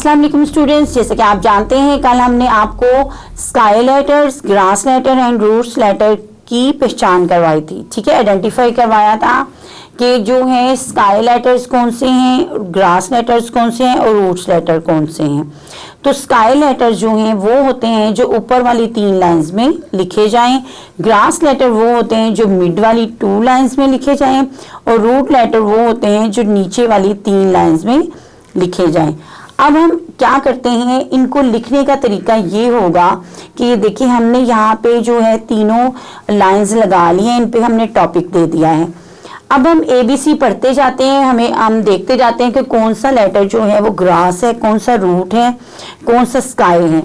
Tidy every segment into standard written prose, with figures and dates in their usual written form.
अस्सलाम वालेकुम स्टूडेंट्स, जैसे कि आप जानते हैं कल हमने आपको sky letters, grass letter and roots letter की पहचान करवाई थी। ठीक है, आइडेंटिफाई करवाया था कि जो है स्काई लेटर्स कौन से हैं, ग्रास लेटर्स कौन से हैं और रूट्स लेटर कौन से हैं। तो स्काई लेटर्स जो हैं वो होते हैं जो ऊपर वाली 3 लाइंस में लिखे जाएं, ग्रास लेटर वो होते हैं जो मिड वाली 2 लाइंस में लिखे जाएं और रूट लेटर वो होते हैं जो नीचे वाली 3 लाइंस में लिखे जाएं। अब हम क्या करते हैं, इनको लिखने का तरीका ये होगा कि ये देखिए हमने यहाँ पे जो है तीनों लाइंस लगा ली हैं, इन पे हमने टॉपिक दे दिया है। अब हम ABC पढ़ते जाते हैं, हम देखते जाते हैं कि कौन सा लेटर जो है वो ग्रास है, कौन सा रूट है, कौन सा स्काई है।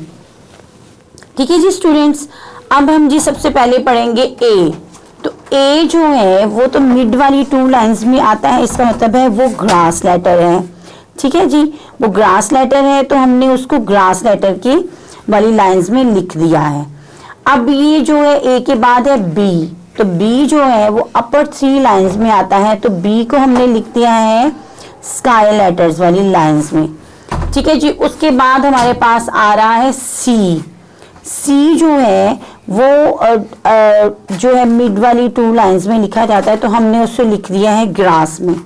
ठीक है जी स्टूडेंट्स, अब हम जी सबसे पहले पढ़ेंगे A। तो A जो है वो तो मिड वाली 2 लाइंस में आता है, इसका मतलब है वो ग्रास लेटर है। ठीक है जी, वो ग्रास लेटर है तो हमने उसको ग्रास लेटर की वाली लाइंस में लिख दिया है। अब ये जो है A के बाद है B, तो B जो है वो अपर 3 लाइंस में आता है, तो B को हमने लिख दिया है स्काई लेटर्स वाली लाइंस में। ठीक है जी, उसके बाद हमारे पास आ रहा है C जो है वो जो है मिड वाली 2 लाइंस में लिखा जाता है, तो हमने उसको लिख दिया है ग्रास में।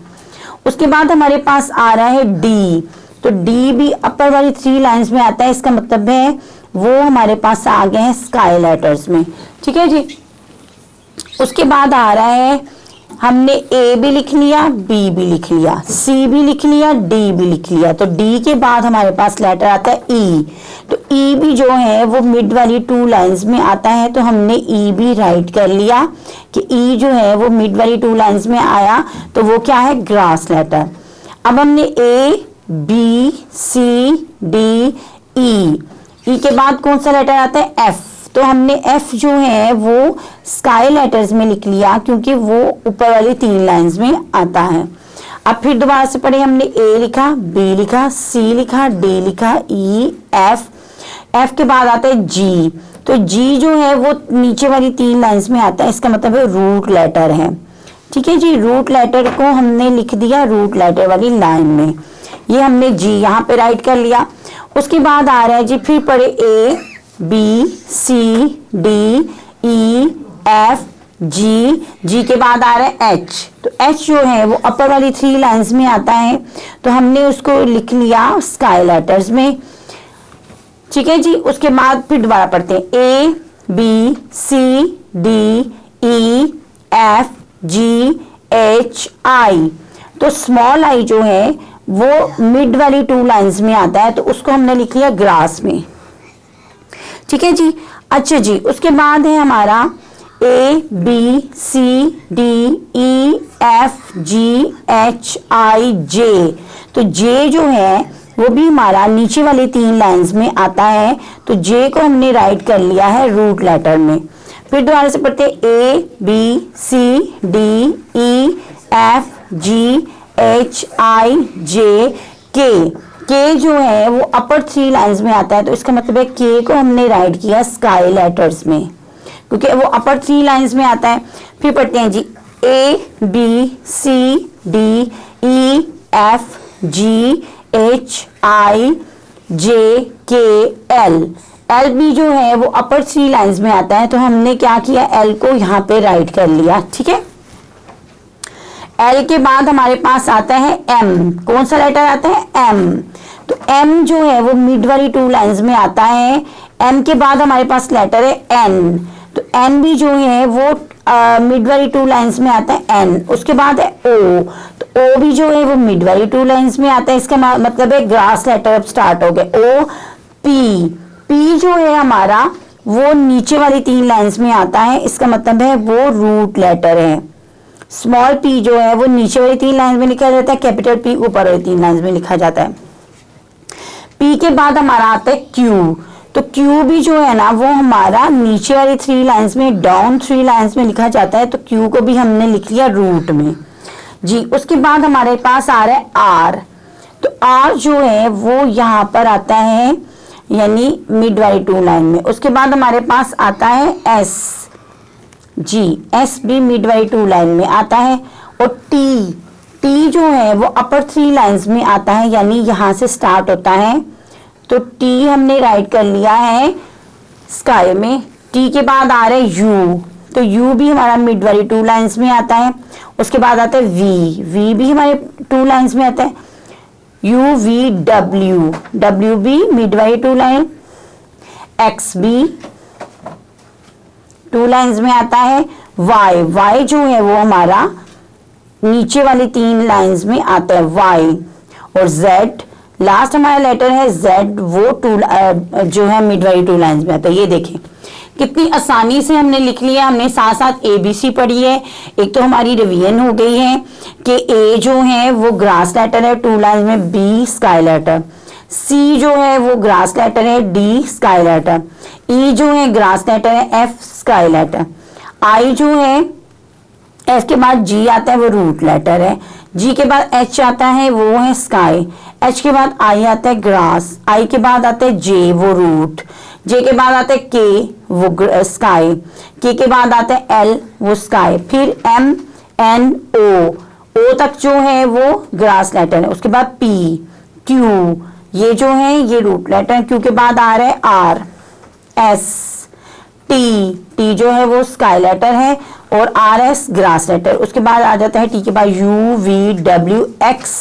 उसके बाद हमारे पास आ रहा है D, तो D भी अपर वाली 3 लाइंस में आता है, इसका मतलब है वो हमारे पास आ गए हैं स्काई लेटर्स में। ठीक है जी, उसके बाद आ रहा है हमने A भी लिख लिया, B भी लिख लिया, C भी लिख लिया, D भी लिख लिया, तो D के बाद हमारे पास लेटर आता है E। तो E भी जो है वो मिड वाली 2 लाइंस में आता है, तो हमने E भी राइट कर लिया कि E जो है वो मिड वाली 2 लाइंस में आया, तो वो क्या है ग्रास लेटर। अब हमने A, B, C, D, E के बाद कौन सा लेटर आता है F, तो हमने F जो है वो स्काई लेटर्स में लिख लिया क्योंकि वो ऊपर वाली 3 लाइंस में आता है। अब फिर दोबारा से पढ़े, हमने A लिखा, B लिखा, C लिखा, D लिखा, E, F के बाद आता है G, तो G जो है वो नीचे वाली 3 लाइंस में आता है, इसका मतलब है रूट लेटर है। ठीक है जी, रूट लेटर को हमने लिख दिया रूट लेटर वाली लाइन में, ये हमने G यहाँ पे राइट कर लिया। उसके बाद आ रहा है जी फिर पढ़े A, B, C, D, E, F, G के बाद आ रहा है H, तो H जो है वो अपर वाली 3 लाइंस में आता है, तो हमने उसको लिख लिया स्काई लेटर्स में। ठीक है जी, उसके बाद फिर दोबारा पढ़ते हैं A, B, C, D, E, F, G, H, I, तो स्मॉल I जो है वो मिड वाली 2 लाइंस में आता है, तो उसको हमने लिख लिया ग्रास में। ठीक है जी, अच्छा जी, उसके बाद है हमारा A, B, C, D, E, F, G, H, I, J, तो J जो है वो भी हमारा नीचे वाली 3 लाइंस में आता है, तो J को हमने राइट कर लिया है रूट लेटर में। फिर दोबारा से पढ़ते A, B, C, D, E, F, G, H, I, J, K जो है वो अपर 3 लाइंस में आता है, तो इसका मतलब है K को हमने राइट किया स्काई लेटर्स में क्योंकि वो अपर 3 लाइंस में आता है। फिर पढ़ते हैं जी A, B, C, D, E, F, G, H, I, J, K, L भी जो है वो अपर 3 लाइंस में आता है, तो हमने क्या किया L को यहाँ पे राइट कर लिया। ठीक है, L के बाद हमारे पास आता है M, कौन सा लेटर आता है M, तो M जो है वो मिड वाली 2 लाइंस में आता है। M के बाद हमारे पास लेटर है N, तो N भी जो है वो मिड वाली 2 लाइंस में आता है N। उसके बाद है O, तो O भी जो है वो मिड वाली 2 लाइंस में आता है, इसका मतलब है ग्रास लेटर अब स्टार्ट हो गए। O, P जो है हमारा वो नीचे वाली 3 लाइंस में आता है, इसका मतलब है वो रूट लेटर है। स्मॉल p जो है वो नीचे वाली 3 लाइंस में लिखा जाता है, कैपिटल P ऊपर वाली 3 लाइंस में लिखा जाता है। P के बाद हमारा आता है Q, तो Q भी जो है ना वो हमारा नीचे वाली 3 लाइंस में, डाउन 3 लाइंस में लिखा जाता है, तो Q को भी हमने लिख लिया रूट में जी। उसके बाद हमारे पास आ रहा है R, तो R जो है वो यहाँ पर आता है यानी मिड वाली 2 लाइन में। उसके बाद हमारे पास आता है S जी, S भी मिड वाली 2 लाइन में आता है। और T जो है वो अपर 3 लाइंस में आता है, यानी यहाँ से स्टार्ट होता है तो टी हमने राइट कर लिया है स्काई में। टी के बाद आ रहा है यू, तो यू भी हमारा मिड वाली 2 लाइंस में आता है। उसके बाद आता है वी, वी भी हमारे 2 लाइंस में आता है। यू वी डब्ल्यू, डब्ल्यू भी मिड वाली 2 लाइन। एक्स भी 2 लाइंस में आता है। वाई, वाई जो है वो हमारा नीचे वाली 3 लाइंस में आता है वाई। और जेड, लास्ट हमारा लेटर है जेड, वो 2 जो है मिड वाली 2 लाइंस में आता है। ये देखें कितनी आसानी से हमने लिख लिया। हमने साथ साथ ABC पढ़ी है। एक तो हमारी रिवीजन हो गई है कि A जो है वो ग्रास लेटर है 2 लाइन में, B स्काई लेटर, C जो है वो ग्रास लेटर है, D स्काई लेटर, E जो है ग्रास लेटर है, F स्काई लेटर, I जो है F के बाद G आता है वो रूट लेटर है, G के बाद H आता है वो है स्काई, H के बाद I आता है ग्रास, I के बाद आता है J वो रूट, J के बाद आता है K वो स्काई, K के बाद आता है L वो स्काई, फिर M N O, O तक जो है वो ग्रास लेटर है। उसके बाद P Q, ये जो है ये रूट लेटर है। Q के बाद आ रहा है R S T, T जो है वो स्काई लेटर है और RS ग्रास लेटर। उसके बाद आ जाता है T के बाद U V W X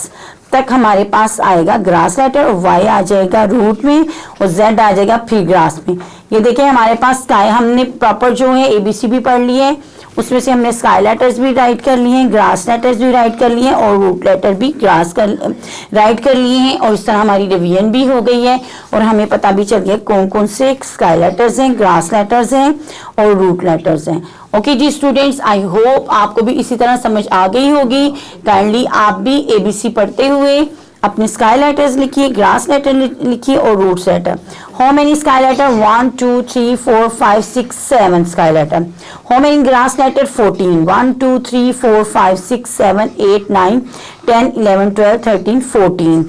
तक हमारे पास आएगा ग्रास लेटर और Y आ जाएगा रूट में और Z आ जाएगा फिर ग्रास में। ये देखिए हमारे पास स्काई, हमने प्रॉपर जो है ABC भी पढ़ ली है, उसमें से हमने स्काई लेटर्स भी राइट कर लिए हैं, ग्रास लेटर्स भी राइट कर लिए हैं और रूट लेटर भी ग्रास कर राइट कर लिए हैं। और इस तरह हमारी रिवीजन भी हो गई है और हमें पता भी चल गया कौन कौन से स्काई लेटर्स हैं, ग्रास लेटर्स हैं और रूट लेटर्स हैं। ओके जी स्टूडेंट्स, आई होप आपको भी इसी तरह समझ आ गई होगी। काइंडली आप भी ABC पढ़ते हुए अपने स्काई लेटर्स लिखिए, ग्रास लेटर लिखिए और roots letter. How many sky letter? 1 2 3 4 5 6 7 sky letter. How many grass letter? 14। 1 2 3 4 5 6 7 8 9 10 11 12 13 14।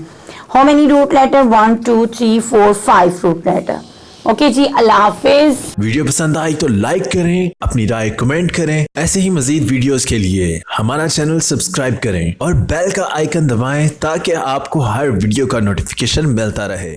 How many root letter? 1 2 3 4 5 root letter. Okay जी, अल्लाह हाफिज। वीडियो पसंद आई तो लाइक करें, अपनी राय कमेंट करें। ऐसे ही मजीद वीडियोस के लिए हमारा चैनल सब्सक्राइब करें और बेल का आइकन दबाएं ताकि आपको हर वीडियो का नोटिफिकेशन मिलता रहे।